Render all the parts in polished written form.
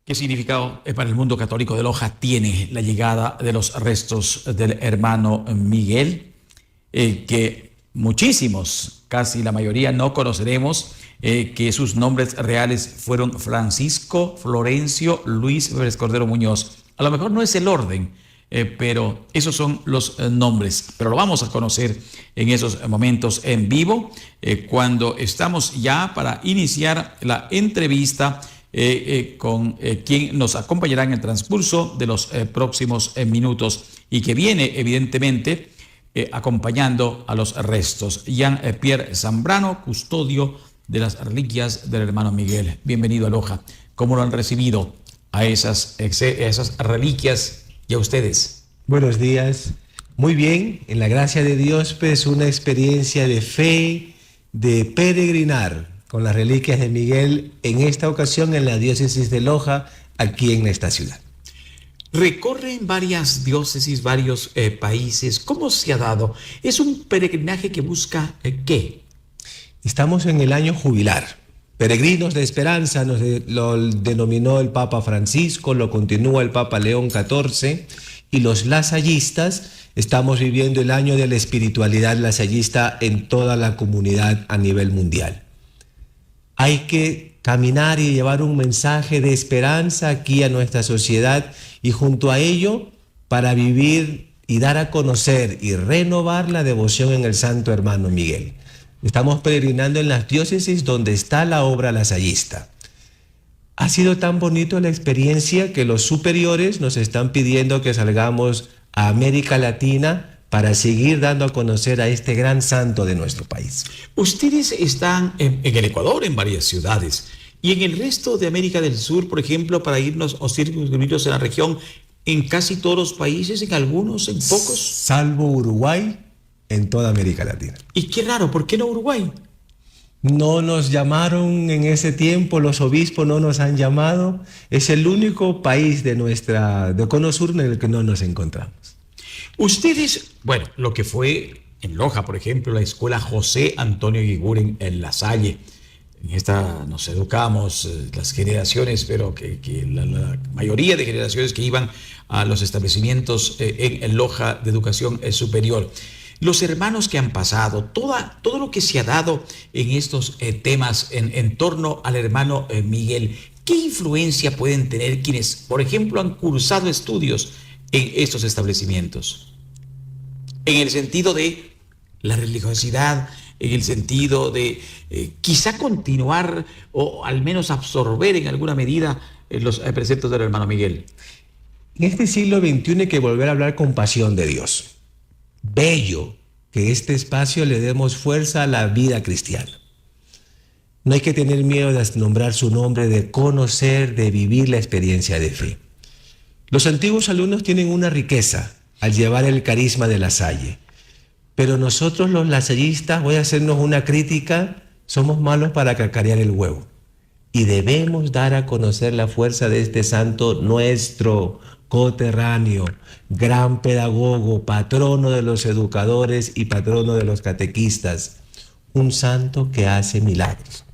¿Qué significado para el mundo católico de Loja tiene la llegada de los restos del hermano Miguel? Que muchísimos, casi la mayoría, no conoceremos, que sus nombres reales fueron Francisco Florencio Luis Pérez Cordero Muñoz. A lo mejor no es el orden, pero esos son los nombres. Pero lo vamos a conocer en esos momentos en vivo, cuando estamos ya para iniciar la entrevista con quien nos acompañará en el transcurso de los próximos minutos y que viene evidentemente acompañando a los restos. Jean-Pierre Zambrano, custodio de las reliquias del hermano Miguel. Bienvenido a Loja. ¿Cómo lo han recibido a esas reliquias y a ustedes? Buenos días. Muy bien, en la gracia de Dios, pues una experiencia de fe, de peregrinar con las reliquias de Miguel, en esta ocasión en la diócesis de Loja, aquí en esta ciudad. Recorren varias diócesis, varios países. ¿Cómo se ha dado? ¿Es un peregrinaje que busca qué? Estamos en el año jubilar. Peregrinos de esperanza, lo denominó el Papa Francisco, lo continúa el Papa León XIV, y los lasallistas estamos viviendo el año de la espiritualidad lasallista en toda la comunidad a nivel mundial. Hay que caminar y llevar un mensaje de esperanza aquí a nuestra sociedad y junto a ello para vivir y dar a conocer y renovar la devoción en el Santo Hermano Miguel. Estamos peregrinando en las diócesis donde está la obra lasallista. Ha sido tan bonito la experiencia que los superiores nos están pidiendo que salgamos a América Latina para seguir dando a conocer a este gran santo de nuestro país. Ustedes están en el Ecuador, en varias ciudades, y en el resto de América del Sur, por ejemplo, para irnos o circunscribirnos en la región, en casi todos los países, en algunos, en pocos. Salvo Uruguay, en toda América Latina. Y qué raro, ¿por qué no Uruguay? No nos llamaron en ese tiempo, los obispos no nos han llamado. Es el único país de Cono Sur en el que no nos encontramos. Ustedes, bueno, lo que fue en Loja, por ejemplo, la escuela José Antonio Guiguren en La Salle. En esta nos educamos las generaciones, pero que la mayoría de generaciones que iban a los establecimientos en Loja de educación superior. Los hermanos que han pasado, todo lo que se ha dado en estos temas en torno al hermano Miguel, ¿qué influencia pueden tener quienes, por ejemplo, han cursado estudios en estos establecimientos? En el sentido de la religiosidad, en el sentido de quizá continuar o al menos absorber en alguna medida los preceptos del hermano Miguel. En este siglo XXI hay que volver a hablar con pasión de Dios. Bello que este espacio le demos fuerza a la vida cristiana. No hay que tener miedo de nombrar su nombre, de conocer, de vivir la experiencia de fe. Los antiguos alumnos tienen una riqueza al llevar el carisma de La Salle, pero nosotros los lasallistas, voy a hacernos una crítica, somos malos para cacarear el huevo y debemos dar a conocer la fuerza de este santo nuestro coterráneo, gran pedagogo, patrono de los educadores y patrono de los catequistas, un santo que hace milagros.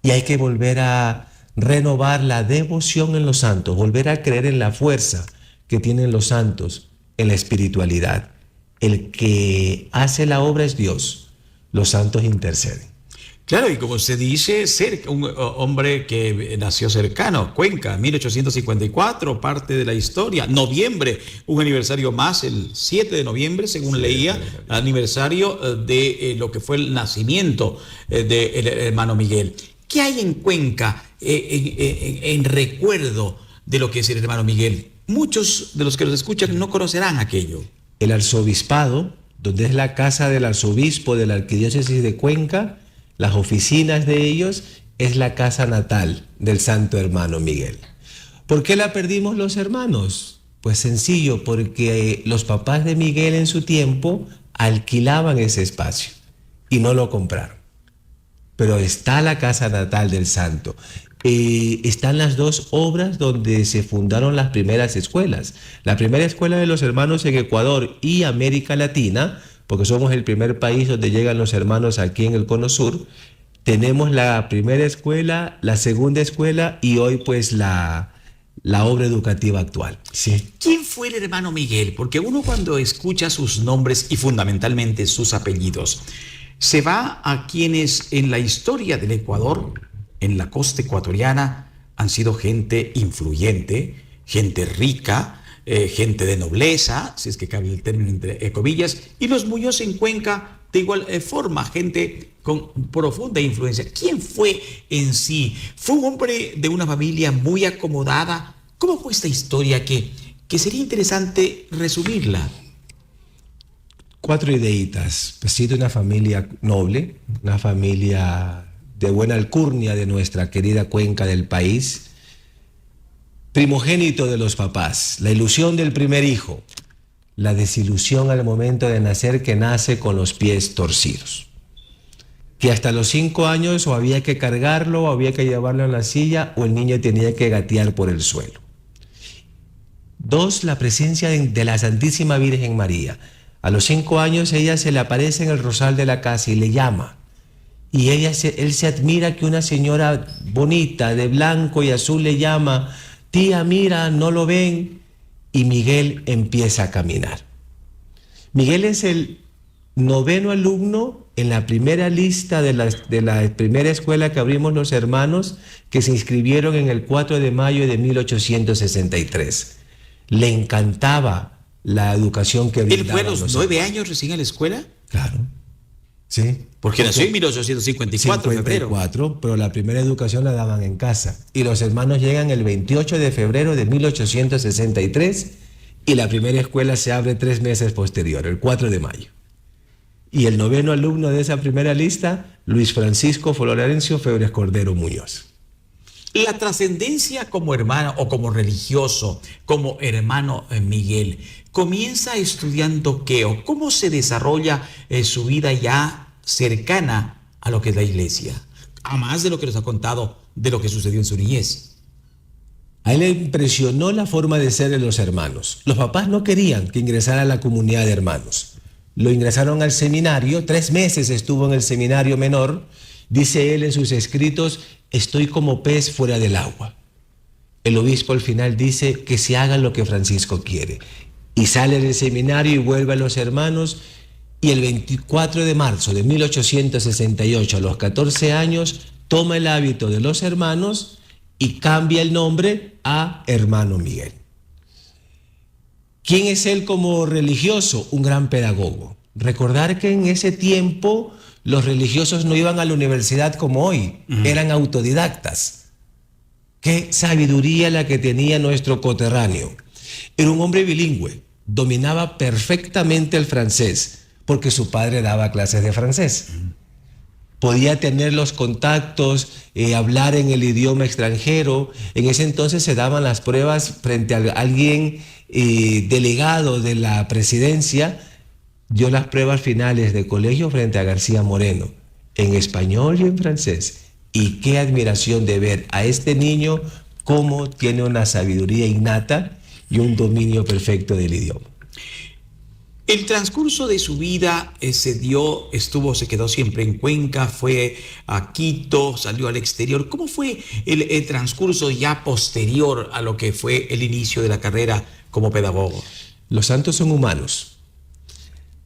Y hay que volver a renovar la devoción en los santos, volver a creer en la fuerza que tienen los santos, en la espiritualidad. El que hace la obra es Dios, los santos interceden. Claro, y como se dice, un hombre que nació cercano, Cuenca, 1854, parte de la historia. Noviembre, un aniversario más, el 7 de noviembre, según leía, aniversario de lo que fue el nacimiento del hermano Miguel. ¿Qué hay en Cuenca en recuerdo de lo que es el hermano Miguel? Muchos de los que los escuchan no conocerán aquello. El arzobispado, donde es la casa del arzobispo de la arquidiócesis de Cuenca, las oficinas de ellos, es la casa natal del santo hermano Miguel. ¿Por qué la perdimos los hermanos? Pues sencillo, porque los papás de Miguel en su tiempo alquilaban ese espacio y no lo compraron. Pero está la casa natal del santo. Están las dos obras donde se fundaron las primeras escuelas. La primera escuela de los hermanos en Ecuador y América Latina, porque somos el primer país donde llegan los hermanos aquí en el Cono Sur. Tenemos la primera escuela, la segunda escuela y hoy pues la la obra educativa actual. Sí. ¿Quién fue el hermano Miguel? Porque uno cuando escucha sus nombres y fundamentalmente sus apellidos, se va a quienes en la historia del Ecuador, en la costa ecuatoriana, han sido gente influyente, gente rica, gente de nobleza, si es que cabe el término entre comillas, y los Muñoz en Cuenca de igual forma, gente con profunda influencia. ¿Quién fue en sí? ¿Fue un hombre de una familia muy acomodada? ¿Cómo fue esta historia que sería interesante resumirla? 4 ideitas. Pues sí, de una familia noble, una familia de buena alcurnia de nuestra querida cuenca del país. Primogénito de los papás, la ilusión del primer hijo, la desilusión al momento de nacer, que nace con los pies torcidos. Que hasta los 5 años o había que cargarlo, o había que llevarlo en la silla, o el niño tenía que gatear por el suelo. 2, la presencia de la Santísima Virgen María. A los 5 años ella se le aparece en el rosal de la casa y le llama. Y él se admira que una señora bonita de blanco y azul le llama: tía, mira, ¿no lo ven? Y Miguel empieza a caminar. Miguel es el 9º alumno en la primera lista de la primera escuela que abrimos los hermanos, que se inscribieron en el 4 de mayo de 1863. Le encantaba la educación que brindaba. ¿Él fue a los 9 años recién a la escuela? Claro, sí. Porque nació en 1854, febrero. Pero la primera educación la daban en casa. Y los hermanos llegan el 28 de febrero de 1863 y la primera escuela se abre 3 meses posterior, el 4 de mayo. Y el 9º alumno de esa primera lista, Luis Francisco Florencio Febres Cordero Muñoz. La trascendencia como hermano o como religioso, como hermano Miguel, ¿comienza estudiando qué o cómo se desarrolla su vida ya cercana a lo que es la iglesia? A más de lo que nos ha contado de lo que sucedió en su niñez. A él le impresionó la forma de ser de los hermanos. Los papás no querían que ingresara a la comunidad de hermanos. Lo ingresaron al seminario, 3 meses estuvo en el seminario menor. Dice él en sus escritos: estoy como pez fuera del agua. El obispo al final dice que se haga lo que Francisco quiere. Y sale del seminario y vuelve a los hermanos. Y el 24 de marzo de 1868, a los 14 años, toma el hábito de los hermanos y cambia el nombre a Hermano Miguel. ¿Quién es él como religioso? Un gran pedagogo. Recordar que en ese tiempo los religiosos no iban a la universidad como hoy, eran autodidactas. Qué sabiduría la que tenía nuestro coterráneo. Era un hombre bilingüe, dominaba perfectamente el francés, porque su padre daba clases de francés. Podía tener los contactos, hablar en el idioma extranjero. En ese entonces se daban las pruebas frente a alguien delegado de la presidencia. Dio las pruebas finales de colegio frente a García Moreno, en español y en francés. Y qué admiración de ver a este niño cómo tiene una sabiduría innata y un dominio perfecto del idioma. El transcurso de su vida se quedó siempre en Cuenca, fue a Quito, salió al exterior. ¿Cómo fue el transcurso ya posterior a lo que fue el inicio de la carrera como pedagogo? Los santos son humanos.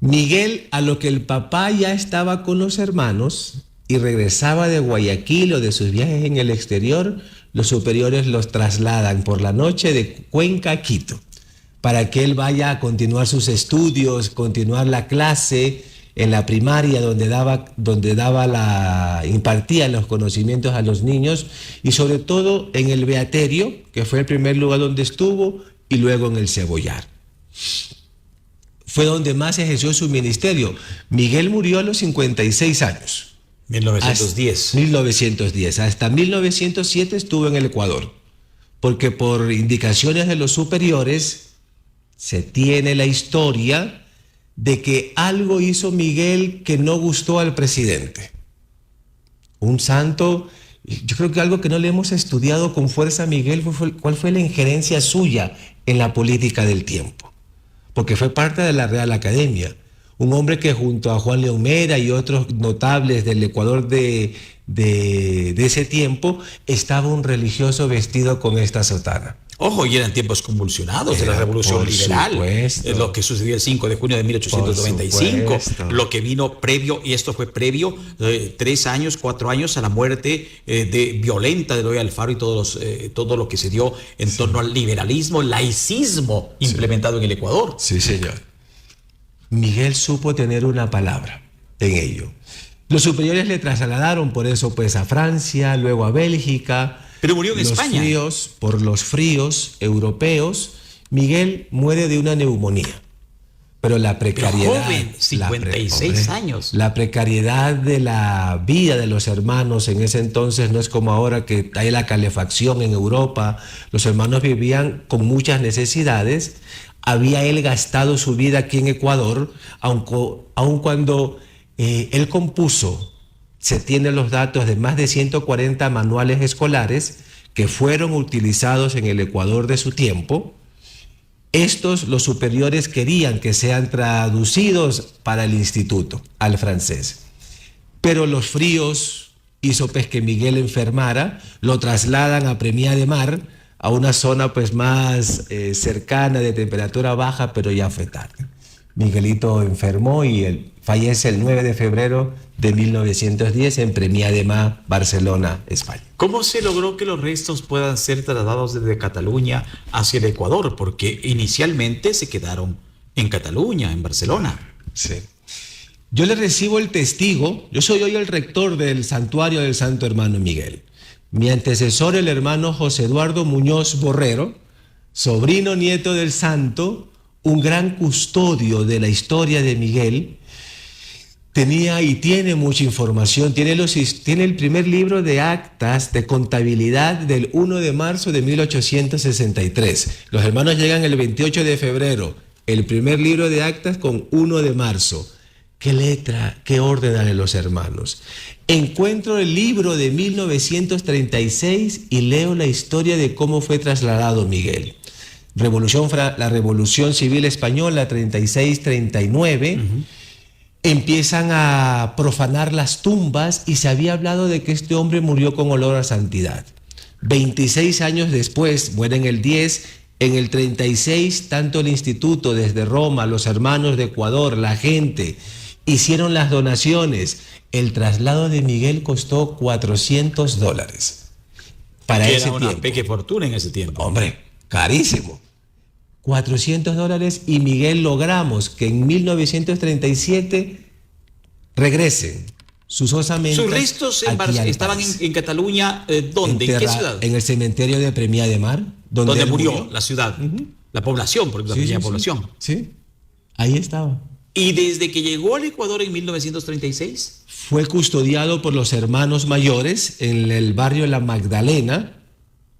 Miguel, a lo que el papá ya estaba con los hermanos y regresaba de Guayaquil o de sus viajes en el exterior, los superiores los trasladan por la noche de Cuenca a Quito, para que él vaya a continuar sus estudios, continuar la clase en la primaria impartía los conocimientos a los niños, y sobre todo en el Beaterio, que fue el primer lugar donde estuvo, y luego en el Cebollar. Fue donde más ejerció su ministerio. Miguel murió a los 56 años. 1910. Hasta 1907 estuvo en el Ecuador, porque por indicaciones de los superiores se tiene la historia de que algo hizo Miguel que no gustó al presidente. Un santo, yo creo que algo que no le hemos estudiado con fuerza a Miguel cuál fue la injerencia suya en la política del tiempo, porque fue parte de la Real Academia. Un hombre que junto a Juan León Mera y otros notables del Ecuador de de ese tiempo, estaba un religioso vestido con esta sotana. Ojo, y eran tiempos convolucionados de la Revolución Liberal. Lo que sucedió el 5 de junio de 1895, lo que vino previo, y esto fue previo, 3 años, 4 años a la muerte violenta de Eloy Alfaro y todo lo que se dio en torno al liberalismo, laicismo implementado en el Ecuador. Sí, señor. Miguel supo tener una palabra en ello. Los superiores le trasladaron por eso pues a Francia, luego a Bélgica. Pero murió en España. Por los fríos europeos, Miguel muere de una neumonía. Pero la precariedad... Pero joven, 56 años. La precariedad de la vida de los hermanos en ese entonces no es como ahora que hay la calefacción en Europa. Los hermanos vivían con muchas necesidades. Había él gastado su vida aquí en Ecuador, aun cuando él compuso... Se tienen los datos de más de 140 manuales escolares que fueron utilizados en el Ecuador de su tiempo. Estos, los superiores querían que sean traducidos para el instituto, al francés. Pero los fríos hizo pues que Miguel enfermara, lo trasladan a Premiá de Mar, a una zona pues más cercana, de temperatura baja, pero ya fue tarde. Miguelito enfermó y fallece el 9 de febrero de 1910 en Premiá de Mar, Barcelona, España. ¿Cómo se logró que los restos puedan ser trasladados desde Cataluña hacia el Ecuador? Porque inicialmente se quedaron en Cataluña, en Barcelona. Sí. Yo le recibo el testigo, yo soy hoy el rector del santuario del Santo Hermano Miguel. Mi antecesor, el hermano José Eduardo Muñoz Borrero, sobrino nieto del santo, un gran custodio de la historia de Miguel, tenía y tiene mucha información, tiene el primer libro de actas de contabilidad del 1 de marzo de 1863. Los hermanos llegan el 28 de febrero, el primer libro de actas con 1 de marzo. ¿Qué letra, qué orden dan los hermanos? Encuentro el libro de 1936 y leo la historia de cómo fue trasladado Miguel. La Revolución Civil Española, 36-39, empiezan a profanar las tumbas y se había hablado de que este hombre murió con olor a santidad. 26 años después, muere en el 10, en el 36, tanto el instituto desde Roma, los hermanos de Ecuador, la gente, hicieron las donaciones. El traslado de Miguel costó $400 para ese tiempo. Era una pequeña fortuna en ese tiempo. Hombre, carísimo. $400 y Miguel logramos que en 1937 regresen sus osamentas. Sus restos estaban en Cataluña, ¿dónde? ¿En qué ciudad? En el cementerio de Premiá de Mar. Donde murió la ciudad, la población, porque la pequeña población. Sí, ahí estaba. ¿Y desde que llegó al Ecuador en 1936? Fue custodiado por los hermanos mayores en el barrio La Magdalena,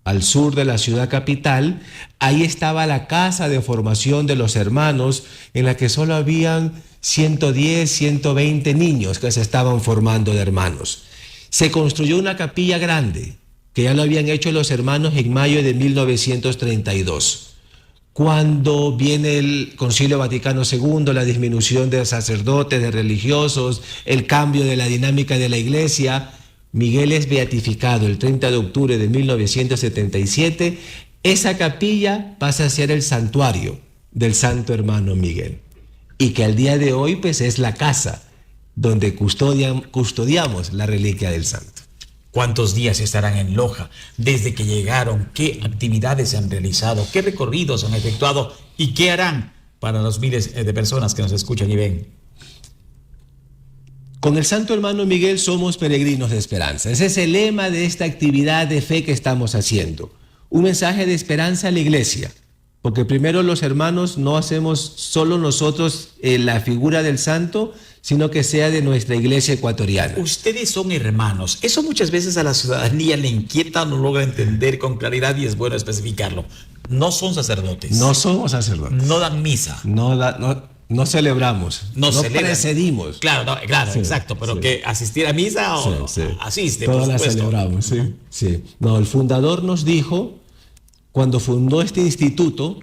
al sur de la ciudad capital. Ahí estaba la casa de formación de los hermanos, en la que solo habían 110, 120 niños que se estaban formando de hermanos. Se construyó una capilla grande, que ya lo habían hecho los hermanos en mayo de 1932. Cuando viene el Concilio Vaticano II, la disminución de sacerdotes, de religiosos, el cambio de la dinámica de la iglesia, Miguel es beatificado el 30 de octubre de 1977. Esa capilla pasa a ser el santuario del Santo Hermano Miguel. Y que al día de hoy pues es la casa donde custodiamos la reliquia del santo. ¿Cuántos días estarán en Loja desde que llegaron? ¿Qué actividades se han realizado? ¿Qué recorridos han efectuado? ¿Y qué harán para los miles de personas que nos escuchan y ven? Con el Santo Hermano Miguel somos peregrinos de esperanza. Ese es el lema de esta actividad de fe que estamos haciendo. Un mensaje de esperanza a la iglesia. Porque primero los hermanos no hacemos solo nosotros la figura del santo, sino que sea de nuestra iglesia ecuatoriana. Ustedes son hermanos. Eso muchas veces a la ciudadanía le inquieta, no logra entender con claridad y es bueno especificarlo. No son sacerdotes. No somos sacerdotes. No dan misa. No celebramos. No precedimos. Claro, sí, exacto. Pero sí. Que asistir a misa o sí. Asiste, todas por las supuesto. Celebramos, sí. No, el fundador nos dijo, cuando fundó este instituto,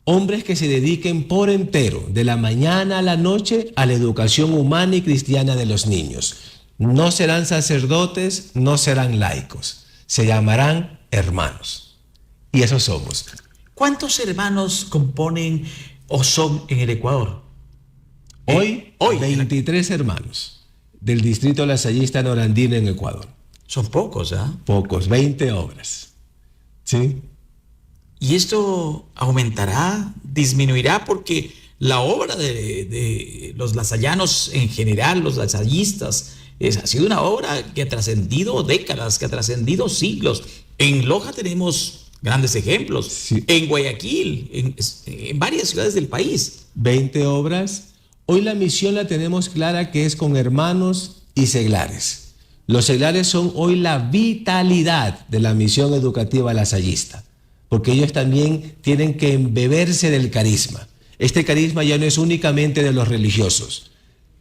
hombres que se dediquen por entero, de la mañana a la noche, a la educación humana y cristiana de los niños. No serán sacerdotes, no serán laicos, se llamarán hermanos. Y eso somos. ¿Cuántos hermanos componen o son en el Ecuador? Hoy 23 hermanos del distrito lasallista norandino en Ecuador. Son pocos, ¿ah? Pocos, 20 obras. ¿Sí? ¿Y esto aumentará, disminuirá? Porque la obra de los lasallanos en general, los lasallistas, ha sido una obra que ha trascendido décadas, que ha trascendido siglos. En Loja tenemos grandes ejemplos. Sí. En Guayaquil, en varias ciudades del país. 20 obras. Hoy la misión la tenemos clara, que es con hermanos y seglares. Los seglares son hoy la vitalidad de la misión educativa lasallista, porque ellos también tienen que embeberse del carisma. Este carisma ya no es únicamente de los religiosos,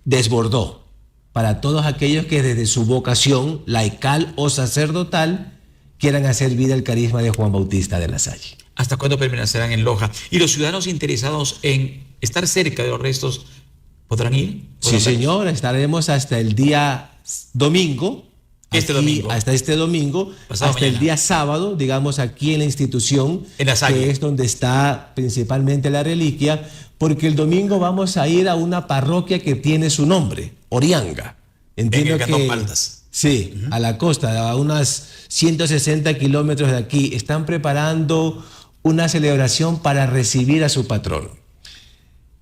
desbordó para todos aquellos que desde su vocación laical o sacerdotal quieran hacer vida el carisma de Juan Bautista de Lasalle. ¿Hasta cuándo permanecerán en Loja? ¿Y los ciudadanos interesados en estar cerca de los restos podrán ir? Sí, señor, estaremos hasta el día domingo. Hasta este domingo, pasado hasta mañana. El día sábado, digamos, aquí en la institución, En Lasalle, que es donde está principalmente la reliquia, porque el domingo vamos a ir a una parroquia que tiene su nombre, Orianga. Entiendo en el Cantón que Paltas. sí, a la costa, a unas 160 kilómetros de aquí, están preparando una celebración para recibir a su patrono.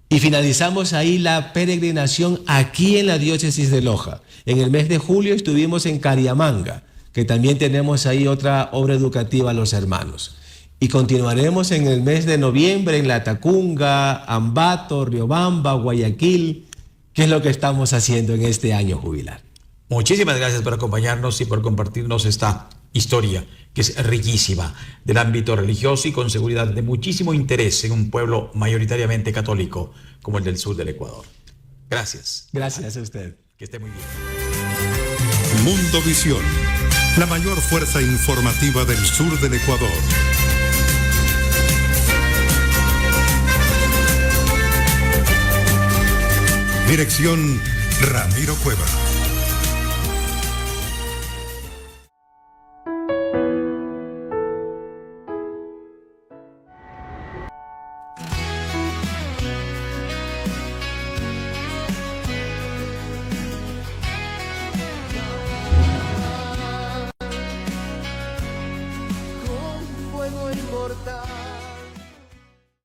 Y finalizamos ahí la peregrinación aquí en la diócesis de Loja. En el mes de julio estuvimos en Cariamanga, que también tenemos ahí otra obra educativa a los hermanos. Y continuaremos en el mes de noviembre en La Tacunga, Ambato, Riobamba, Guayaquil, que es lo que estamos haciendo en este año jubilar. Muchísimas gracias por acompañarnos y por compartirnos esta historia, que es riquísima, del ámbito religioso y con seguridad de muchísimo interés en un pueblo mayoritariamente católico como el del sur del Ecuador. Gracias. Gracias a usted. Que esté muy bien. Mundo Visión, la mayor fuerza informativa del sur del Ecuador. Dirección Ramiro Cueva.